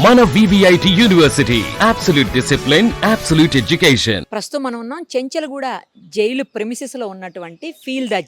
మన VVIT university absolute discipline, absolute education. ప్రస్తుతం మనం ఉన్నాం చెంచలగూడ జైలు ప్రెమిసెస్ లో ఉన్నటువంటి ఫీల్ ద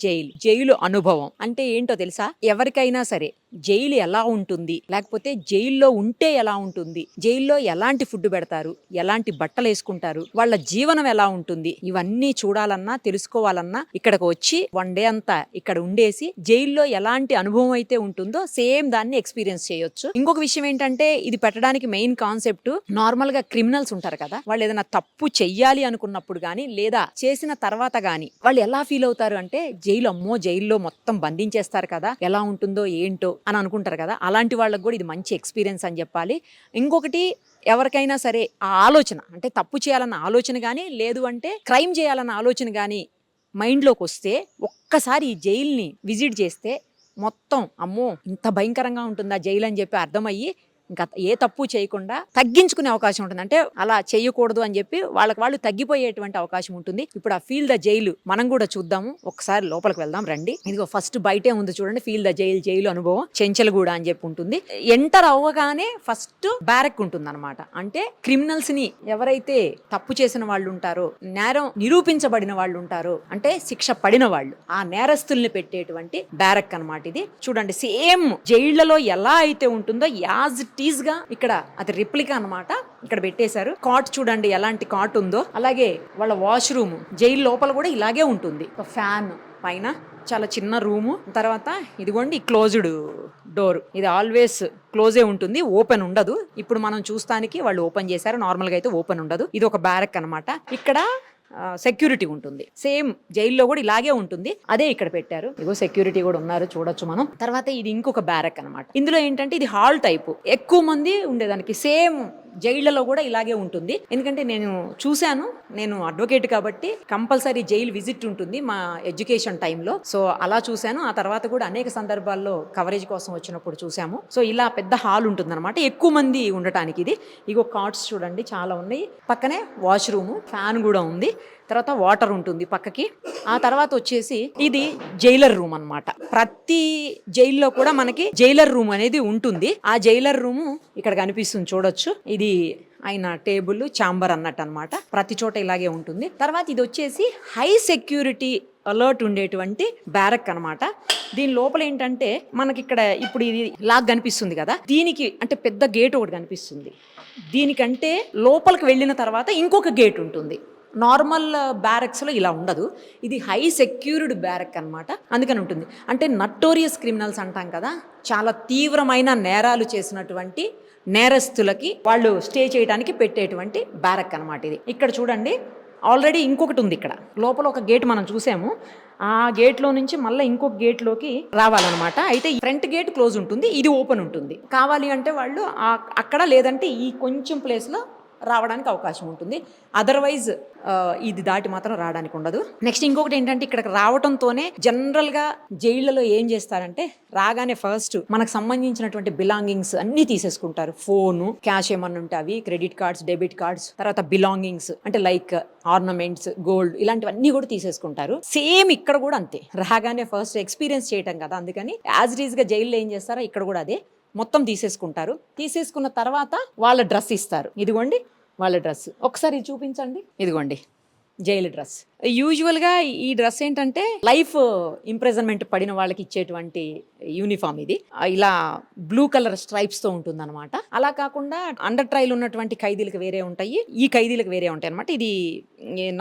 జైలు అనుభవం అంటే ఏంటో తెలుసా? ఎవరికైనా సరే జైలు ఎలా ఉంటుంది, లేకపోతే జైల్లో ఉంటే ఎలా ఉంటుంది, జైల్లో ఎలాంటి ఫుడ్ పెడతారు, ఎలాంటి బట్టలు వేసుకుంటారు, వాళ్ళ జీవనం ఎలా ఉంటుంది, ఇవన్నీ చూడాలన్నా తెలుసుకోవాలన్నా ఇక్కడికి వచ్చి వన్ డే అంతా ఇక్కడ ఉండేసి జైల్లో ఎలాంటి అనుభవం అయితే ఉంటుందో సేమ్ దాన్ని ఎక్స్పీరియన్స్ చేయొచ్చు. ఇంకొక విషయం ఏంటంటే ఇది పెట్టడానికి మెయిన్ కాన్సెప్ట్, నార్మల్ గా క్రిమినల్స్ ఉంటారు కదా, వాళ్ళు ఏదైనా తప్పు చెయ్యాలి అనుకున్నప్పుడు గానీ లేదా చేసిన తర్వాత గానీ వాళ్ళు ఎలా ఫీల్ అవుతారు అంటే జైల్లో మొత్తం బంధించేస్తారు కదా, ఎలా ఉంటుందో ఏంటో అని అనుకుంటారు కదా, అలాంటి వాళ్ళకి కూడా ఇది మంచి ఎక్స్పీరియన్స్ అని చెప్పాలి. ఇంకొకటి, ఎవరికైనా సరే ఆ ఆలోచన అంటే తప్పు చేయాలన్న ఆలోచన కానీ లేదు అంటే క్రైమ్ చేయాలన్న ఆలోచన కానీ మైండ్లోకి వస్తే ఒక్కసారి ఈ జైల్ని విజిట్ చేస్తే మొత్తం అమ్మో ఇంత భయంకరంగా ఉంటుందా జైలు అని చెప్పి అర్థమయ్యి ఇంకా ఏ తప్పు చేయకుండా తగ్గించుకునే అవకాశం ఉంటుంది. అంటే అలా చేయకూడదు అని చెప్పి వాళ్ళు తగ్గిపోయేటువంటి అవకాశం ఉంటుంది. ఇప్పుడు ఆ ఫీల్ ద జైలు మనం కూడా చూద్దాము, ఒకసారి లోపలికి వెళ్దాం రండి. ఇదిగో ఫస్ట్ బయటే ఉంది చూడండి, ఫీల్ ద జైలు అనుభవం చెంచలగూడ అని చెప్పి ఉంటుంది. ఎంటర్ అవ్వగానే ఫస్ట్ బ్యారక్ ఉంటుంది అనమాట. అంటే క్రిమినల్స్ ని ఎవరైతే తప్పు చేసిన వాళ్ళు ఉంటారో, నేరం నిరూపించబడిన వాళ్ళు ఉంటారో, అంటే శిక్ష పడిన వాళ్ళు, ఆ నేరస్తుల్ని పెట్టేటువంటి బ్యారక్ అనమాట. ఇది చూడండి సేమ్ జైళ్లలో ఎలా అయితే ఉంటుందో యాజ్ టీజ్ గా ఇక్కడ అది రిప్లికా అన్నమాట. ఇక్కడ పెట్టేశారు. కాట్ చూడండి ఎలాంటి కాట్ ఉందో, అలాగే వాళ్ళ వాష్రూమ్ జైలు లోపల కూడా ఇలాగే ఉంటుంది. ఒక ఫ్యాన్ పైన, చాలా చిన్న రూము, తర్వాత ఇదిగోండి క్లోజ్డ్ డోర్, ఇది ఆల్వేస్ క్లోజే ఉంటుంది, ఓపెన్ ఉండదు. ఇప్పుడు మనం చూస్తానికి వాళ్ళు ఓపెన్ చేశారు, నార్మల్ గా అయితే ఓపెన్ ఉండదు. ఇది ఒక బ్యారక్ అన్నమాట. ఇక్కడ సెక్యూరిటీ ఉంటుంది, సేమ్ జైల్లో కూడా ఇలాగే ఉంటుంది, అదే ఇక్కడ పెట్టారు. ఇగో సెక్యూరిటీ కూడా ఉన్నారు, చూడొచ్చు మనం. తర్వాత ఇది ఇంకొక బ్యారక్ అన్నమాట. ఇందులో ఏంటంటే ఇది హాల్ టైపు, ఎక్కువ మంది ఉండేదానికి. సేమ్ జైళ్లలో కూడా ఇలాగే ఉంటుంది. ఎందుకంటే నేను చూశాను, నేను అడ్వకేట్ కాబట్టి కంపల్సరీ జైలు విజిట్ ఉంటుంది మా ఎడ్యుకేషన్ టైంలో. సో అలా చూశాను. ఆ తర్వాత కూడా అనేక సందర్భాల్లో కవరేజ్ కోసం వచ్చినప్పుడు చూసాము. సో ఇలా పెద్ద హాల్ ఉంటుంది అనమాట, ఎక్కువ మంది ఉండటానికి. ఇది ఇగో కార్డ్స్ చూడండి చాలా ఉన్నాయి. పక్కనే వాష్రూమ్, ఫ్యాన్ కూడా ఉంది. తర్వాత వాటర్ ఉంటుంది పక్కకి. ఆ తర్వాత వచ్చేసి ఇది జైలర్ రూమ్ అన్నమాట. ప్రతి జైల్లో కూడా మనకి జైలర్ రూమ్ అనేది ఉంటుంది. ఆ జైలర్ రూమ్ ఇక్కడ కనిపిస్తుంది, చూడొచ్చు. ఇది ఆయన టేబుల్, ఛాంబర్ అన్నట్టు అనమాట. ప్రతి చోట ఇలాగే ఉంటుంది. తర్వాత ఇది వచ్చేసి హై సెక్యూరిటీ అలర్ట్ ఉండేటువంటి బ్యారక్ అనమాట. దీని లోపల ఏంటంటే మనకి ఇక్కడ ఇప్పుడు ఇది లాగ్ కనిపిస్తుంది కదా, దీనికి అంటే పెద్ద గేట్ ఒకటి కనిపిస్తుంది. దీనికంటే లోపలికి వెళ్ళిన తర్వాత ఇంకొక గేట్ ఉంటుంది. నార్మల్ బ్యారక్స్లో ఇలా ఉండదు, ఇది హై సెక్యూర్డ్ బ్యారక్ అనమాట. అందుకని ఉంటుంది. అంటే నటోరియస్ క్రిమినల్స్ అంటాం కదా, చాలా తీవ్రమైన నేరాలు చేసినటువంటి నేరస్తులకి వాళ్ళు స్టే చేయడానికి పెట్టేటువంటి బ్యారక్ అనమాట ఇది. ఇక్కడ చూడండి ఆల్రెడీ ఇంకొకటి ఉంది. ఇక్కడ లోపల ఒక గేట్ మనం చూసాము, ఆ గేట్లో నుంచి మళ్ళీ ఇంకొక గేట్లోకి రావాలన్నమాట. అయితే ఈ ఫ్రంట్ గేట్ క్లోజ్ ఉంటుంది, ఇది ఓపెన్ ఉంటుంది. కావాలి అంటే వాళ్ళు అక్కడ లేదంటే ఈ కొంచెం ప్లేస్లో రావడానికి అవకాశం ఉంటుంది. అదర్వైజ్ ఇది దాటి మాత్రం రావడానికి ఉండదు. నెక్స్ట్ ఇంకొకటి ఏంటంటే ఇక్కడికి రావడంతోనే జనరల్గా జైళ్లలో ఏం చేస్తారంటే రాగానే ఫస్ట్ మనకు సంబంధించినటువంటి బిలాంగింగ్స్ అన్నీ తీసేసుకుంటారు. ఫోను, క్యాష్ ఏమన్నా ఉంటే అవి, క్రెడిట్ కార్డ్స్, డెబిట్ కార్డ్స్, తర్వాత బిలాంగింగ్స్ అంటే లైక్ ఆర్నమెంట్స్, గోల్డ్, ఇలాంటివన్నీ కూడా తీసేసుకుంటారు. సేమ్ ఇక్కడ కూడా అంతే. రాగానే ఫస్ట్ ఎక్స్పీరియన్స్ చేయటం కదా, అందుకని యాజ్ ఇట్ ఈస్ గా జైల్లో ఏం చేస్తారో ఇక్కడ కూడా అదే మొత్తం తీసేసుకుంటారు. తీసేసుకున్న తర్వాత వాళ్ళ డ్రెస్ ఇస్తారు. ఇదిగోండి వాళ్ళ డ్రెస్, ఒకసారి చూపించండి. ఇదిగోండి జైలు డ్రెస్. యూజువల్గా ఈ డ్రెస్ ఏంటంటే లైఫ్ ఇంప్రిజన్మెంట్ పడిన వాళ్ళకి ఇచ్చేటువంటి యూనిఫామ్ ఇది. ఇలా బ్లూ కలర్ స్ట్రైప్స్తో ఉంటుంది అనమాట. అలా కాకుండా అండర్ ట్రయల్ ఉన్నటువంటి ఖైదీలకు వేరే ఉంటాయి, ఈ ఖైదీలకు వేరే ఉంటాయి అనమాట. ఇది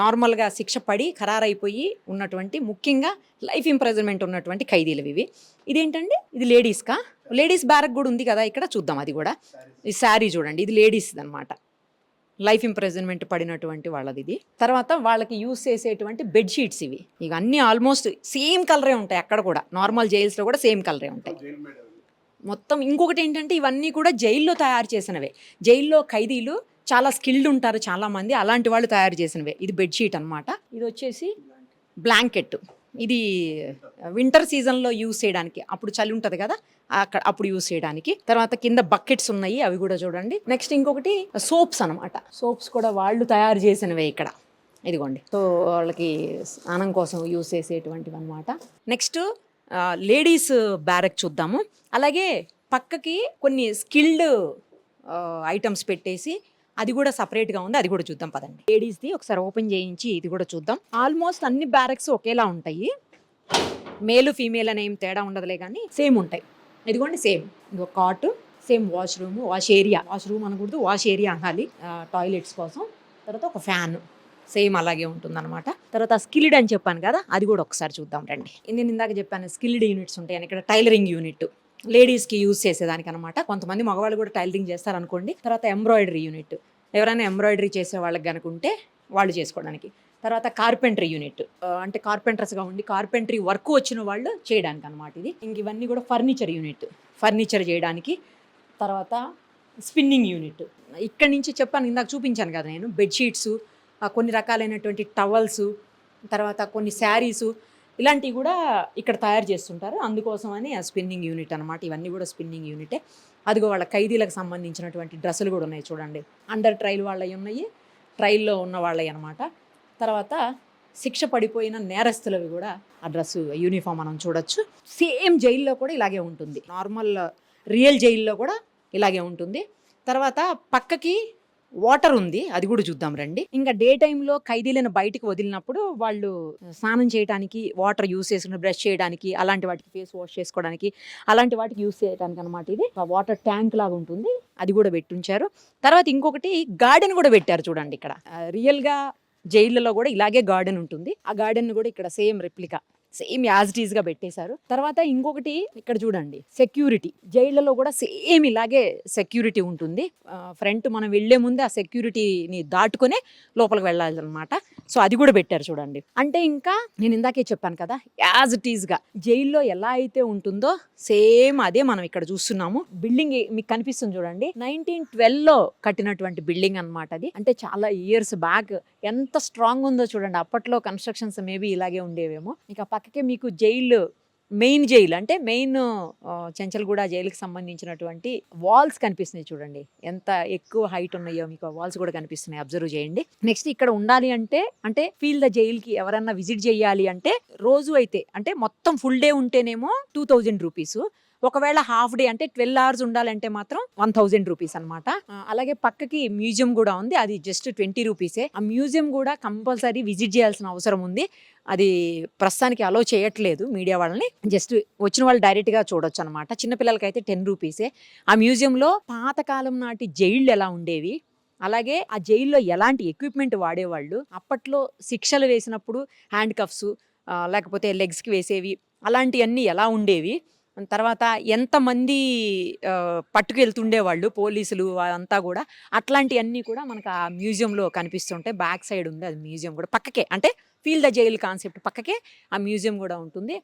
నార్మల్గా శిక్ష పడి ఖరారైపోయి ఉన్నటువంటి, ముఖ్యంగా లైఫ్ ఇంప్రిజన్మెంట్ ఉన్నటువంటి ఖైదీలు ఇవి. ఇదేంటంటే ఇది లేడీస్ బ్యారక్ కూడా ఉంది కదా ఇక్కడ, చూద్దాం అది కూడా. ఈ శారీ చూడండి, ఇది లేడీస్ అనమాట, లైఫ్ ఇంప్రిజన్మెంట్ పడినటువంటి వాళ్ళది ఇది. తర్వాత వాళ్ళకి యూజ్ చేసేటువంటి బెడ్షీట్స్ ఇవి. ఇవన్నీ ఆల్మోస్ట్ సేమ్ కలరే ఉంటాయి అక్కడ కూడా, నార్మల్ జైల్స్లో కూడా సేమ్ కలరే ఉంటాయి మొత్తం. ఇంకొకటి ఏంటంటే ఇవన్నీ కూడా జైల్లో తయారు చేసినవే. జైల్లో ఖైదీలు చాలా స్కిల్డ్ ఉంటారు చాలా మంది, అలాంటి వాళ్ళు తయారు చేసినవే. ఇది బెడ్షీట్ అనమాట. ఇది వచ్చేసి బ్లాంకెట్, ఇది వింటర్ సీజన్లో యూజ్ చేయడానికి, అప్పుడు చలి ఉంటుంది కదా అప్పుడు యూజ్ చేయడానికి. తర్వాత కింద బకెట్స్ ఉన్నాయి, అవి కూడా చూడండి. నెక్స్ట్ ఇంకొకటి సోప్స్ అనమాట. సోప్స్ కూడా వాళ్ళు తయారు చేసినవే ఇక్కడ, ఇదిగోండి. సో వాళ్ళకి స్నానం కోసం యూజ్ చేసేటువంటివి అనమాట. నెక్స్ట్ లేడీస్ బ్యారక్ చూద్దాము. అలాగే పక్కకి కొన్ని స్కిల్డ్ ఐటమ్స్ పెట్టేసి అది కూడా సపరేట్గా ఉంది, అది కూడా చూద్దాం పదండి. లేడీస్ది ఒకసారి ఓపెన్ చేయించి ఇది కూడా చూద్దాం. ఆల్మోస్ట్ అన్ని బ్యారక్స్ ఒకేలా ఉంటాయి, మేలు ఫీమేల్ అనే ఏం తేడా ఉండదులే కానీ సేమ్ ఉంటాయి. ఇదిగోండి సేమ్, ఇదిగో కాట్, సేమ్ వాష్రూమ్, వాష్రూమ్ అనకూడదు, వాష్ ఏరియా అనాలి, టాయిలెట్స్ కోసం. తర్వాత ఒక ఫ్యాన్ సేమ్ అలాగే ఉంటుందన్నమాట. తర్వాత స్కిల్డ్ అని చెప్పాను కదా, అది కూడా ఒకసారి చూద్దాం రండి. నేను ఇందాక చెప్పాను స్కిల్డ్ యూనిట్స్ ఉంటాయని. ఇక్కడ టైలరింగ్ యూనిట్ లేడీస్కి యూజ్ చేసేదానికి అనమాట. కొంతమంది మగవాళ్ళు కూడా టైలరింగ్ చేస్తారనుకోండి. తర్వాత ఎంబ్రాయిడరీ యూనిట్, ఎవరైనా ఎంబ్రాయిడరీ చేసే వాళ్ళకి కనుకుంటే వాళ్ళు చేసుకోవడానికి. తర్వాత కార్పెంటరీ యూనిట్, అంటే కార్పెంటర్స్గా ఉండి కార్పెంటరీ వర్క్ వచ్చిన వాళ్ళు చేయడానికి అనమాట ఇది. ఇంక ఇవన్నీ కూడా ఫర్నిచర్ యూనిట్, ఫర్నిచర్ చేయడానికి. తర్వాత స్పిన్నింగ్ యూనిట్, ఇక్కడి నుంచి చెప్పాను ఇందాక చూపించాను కదా నేను, బెడ్షీట్స్, కొన్ని రకాలైనటువంటి టవల్స్, తర్వాత కొన్ని శారీసు, ఇలాంటివి కూడా ఇక్కడ తయారు చేస్తుంటారు. అందుకోసమని ఆ స్పిన్నింగ్ యూనిట్ అనమాట. ఇవన్నీ కూడా స్పిన్నింగ్ యూనిటే. అదిగో వాళ్ళ ఖైదీలకు సంబంధించినటువంటి డ్రెస్సులు కూడా ఉన్నాయి చూడండి. అండర్ ట్రైల్ వాళ్ళవి ఉన్నాయి, ట్రైల్లో ఉన్న వాళ్ళవి అనమాట. తర్వాత శిక్ష పడిపోయిన నేరస్తులవి కూడా ఆ డ్రెస్సు యూనిఫామ్ మనం చూడొచ్చు. సేమ్ జైల్లో కూడా ఇలాగే ఉంటుంది, నార్మల్ రియల్ జైల్లో కూడా ఇలాగే ఉంటుంది. తర్వాత పక్కకి వాటర్ ఉంది, అది కూడా చూద్దాం రండి. ఇంకా డే టైంలో ఖైదీలను బయటికి వదిలినప్పుడు వాళ్ళు స్నానం చేయడానికి వాటర్ యూస్ చేసుకుని, బ్రష్ చేయడానికి, అలాంటి వాటికి, ఫేస్ వాష్ చేసుకోవడానికి, అలాంటి వాటికి యూస్ చేయడానికి అనమాట. ఇది వాటర్ ట్యాంక్ లాగా ఉంటుంది, అది కూడా పెట్టుంచారు. తర్వాత ఇంకొకటి గార్డెన్ కూడా పెట్టారు చూడండి. ఇక్కడ రియల్గా జైళ్ళలో కూడా ఇలాగే గార్డెన్ ఉంటుంది. ఆ గార్డెన్ కూడా ఇక్కడ same replica, same as it is గా పెట్టేశారు. తర్వాత ఇంకొకటి ఇక్కడ చూడండి, సెక్యూరిటీ. జైళ్లలో కూడా సేమ్ ఇలాగే సెక్యూరిటీ ఉంటుంది. ఫ్రంట్ మనం వెళ్లే ముందే ఆ సెక్యూరిటీని దాటుకునే లోపలికి వెళ్ళాలన్నమాట. సో అది కూడా పెట్టారు చూడండి. అంటే ఇంకా నేను ఇందాకే చెప్పాను కదా, యాజ్ ఇట్ ఈస్ గా జైల్లో ఎలా అయితే ఉంటుందో సేమ్ అదే మనం ఇక్కడ చూస్తున్నాము. బిల్డింగ్ మీకు కనిపిస్తుంది చూడండి, 1912లో కట్టినటువంటి బిల్డింగ్ అన్నమాట అది. అంటే చాలా ఇయర్స్ బ్యాక్. ఎంత స్ట్రాంగ్ ఉందో చూడండి. అప్పట్లో కన్స్ట్రక్షన్స్ మేబీ ఇలాగే ఉండేవేమో. ఇంకా పక్కకే మీకు జైలు, మెయిన్ జైలు అంటే మెయిన్ చెంచల్గూడ జైలుకి సంబంధించినటువంటి వాల్స్ కనిపిస్తున్నాయి చూడండి. ఎంత ఎక్కువ హైట్ ఉన్నాయో మీకు ఆ వాల్స్ కూడా కనిపిస్తున్నాయి, అబ్జర్వ్ చేయండి. నెక్స్ట్ ఇక్కడ ఉండాలి అంటే ఫీల్ ద జైలుకి ఎవరన్నా విజిట్ చేయాలి అంటే రోజు అయితే, అంటే మొత్తం ఫుల్ డే ఉంటేనేమో 2000 రూపీస్. ఒకవేళ హాఫ్ డే అంటే 12 hours ఉండాలంటే మాత్రం 1000 రూపీస్ అనమాట. అలాగే పక్కకి మ్యూజియం కూడా ఉంది, అది జస్ట్ 20 రూపీసే. ఆ మ్యూజియం కూడా కంపల్సరీ విజిట్ చేయాల్సిన అవసరం ఉంది. అది ప్రస్తుతానికి అలో చేయట్లేదు మీడియా వాళ్ళని, జస్ట్ వచ్చిన వాళ్ళు డైరెక్ట్గా చూడొచ్చు అనమాట. చిన్నపిల్లలకి అయితే 10 రూపీసే. ఆ మ్యూజియంలో పాతకాలం నాటి జైళ్ళు ఎలా ఉండేవి, అలాగే ఆ జైల్లో ఎలాంటి ఎక్విప్మెంట్ వాడేవాళ్ళు, అప్పట్లో శిక్షలు వేసినప్పుడు హ్యాండ్ కఫ్స్, లేకపోతే లెగ్స్కి వేసేవి, అలాంటివన్నీ ఎలా ఉండేవి, తర్వాత ఎంతమంది పట్టుకెళ్తుండేవాళ్ళు పోలీసులు అంతా కూడా, అట్లాంటివన్నీ కూడా మనకు ఆ మ్యూజియంలో కనిపిస్తుంటాయి. బ్యాక్ సైడ్ ఉంది అది మ్యూజియం కూడా, పక్కకే అంటే ఫీల్ ద జైల్ కాన్సెప్ట్ పక్కకే ఆ మ్యూజియం కూడా ఉంటుంది.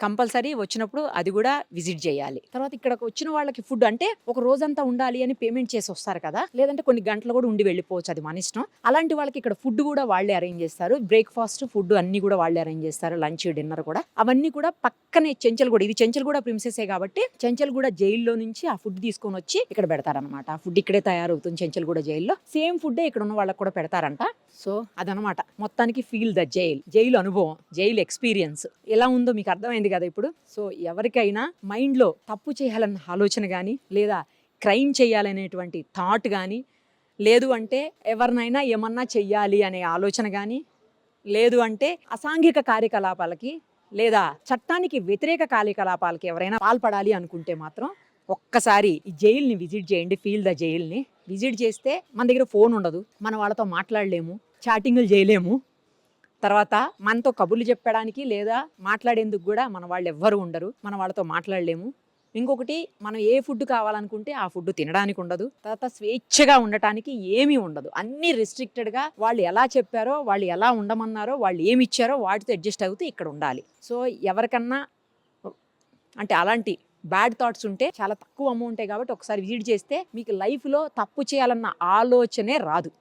కంపల్సరీ వచ్చినప్పుడు అది కూడా విజిట్ చేయాలి. తర్వాత ఇక్కడికి వచ్చిన వాళ్ళకి ఫుడ్ అంటే ఒక రోజంతా ఉండాలి అని పేమెంట్ చేసి వస్తారు కదా, లేదంటే కొన్ని గంటలు కూడా ఉండి వెళ్ళిపోవచ్చు, అది మన ఇష్టం. అలాంటి వాళ్ళకి ఇక్కడ ఫుడ్ కూడా వాళ్ళే అరేంజ్ చేస్తారు. బ్రేక్ఫాస్ట్, ఫుడ్ అన్ని కూడా వాళ్ళే అరేంజ్ చేస్తారు. లంచ్, డిన్నర్ కూడా అవన్నీ కూడా పక్కనే చెంచల్గూడ, ఇది చెంచల్గూడ ప్రిన్సెసే కాబట్టి చెంచల్గూడ జైల్లో నుంచి ఆ ఫుడ్ తీసుకొని వచ్చి ఇక్కడ పెడతారనమాట. ఆ ఫుడ్ ఇక్కడే తయారవుతుంది చెంచల్గూడ జైల్లో. సేమ్ ఫుడ్ ఇక్కడ ఉన్న వాళ్ళకి కూడా పెడతారంట. సో అదనమాట మొత్తానికి ఫీల్ ద జైలు అనుభవం, జైలు ఎక్స్పీరియన్స్ ఎలా ఉందో మీకు అర్థమైంది కదా ఇప్పుడు. సో ఎవరికైనా మైండ్లో తప్పు చేయాలన్న ఆలోచన కానీ, లేదా క్రైమ్ చేయాలనేటువంటి థాట్ కానీ, లేదు అంటే ఎవరినైనా ఏమన్నా చెయ్యాలి అనే ఆలోచన కానీ, లేదు అంటే అసాంఘిక కార్యకలాపాలకి లేదా చట్టానికి వ్యతిరేక కార్యకలాపాలకి ఎవరైనా పాల్పడాలి అనుకుంటే మాత్రం ఒక్కసారి ఈ జైల్ని విజిట్ చేయండి. ఫీల్ ద జైల్ని విజిట్ చేస్తే మన దగ్గర ఫోన్ ఉండదు, మన వాళ్ళతో మాట్లాడలేము, చాటింగ్లు చేయలేము, తర్వాత మనతో కబుర్లు చెప్పడానికి లేదా మాట్లాడేందుకు కూడా మన వాళ్ళు ఎవ్వరు ఉండరు, మన వాళ్ళతో మాట్లాడలేము. ఇంకొకటి, మనం ఏ ఫుడ్ కావాలనుకుంటే ఆ ఫుడ్ తినడానికి ఉండదు. తర్వాత స్వేచ్ఛగా ఉండటానికి ఏమీ ఉండదు, అన్నీ రిస్ట్రిక్టెడ్గా వాళ్ళు ఎలా చెప్పారో, వాళ్ళు ఎలా ఉండమన్నారో, వాళ్ళు ఏమి ఇచ్చారో వాటితో అడ్జస్ట్ అవుతూ ఇక్కడ ఉండాలి. సో ఎవరికన్నా అంటే అలాంటి బ్యాడ్ థాట్స్ ఉంటే చాలా తక్కువ అమౌంటే కాబట్టి ఒకసారి విజిట్ చేస్తే మీకు లైఫ్లో తప్పు చేయాలన్న ఆలోచనే రాదు.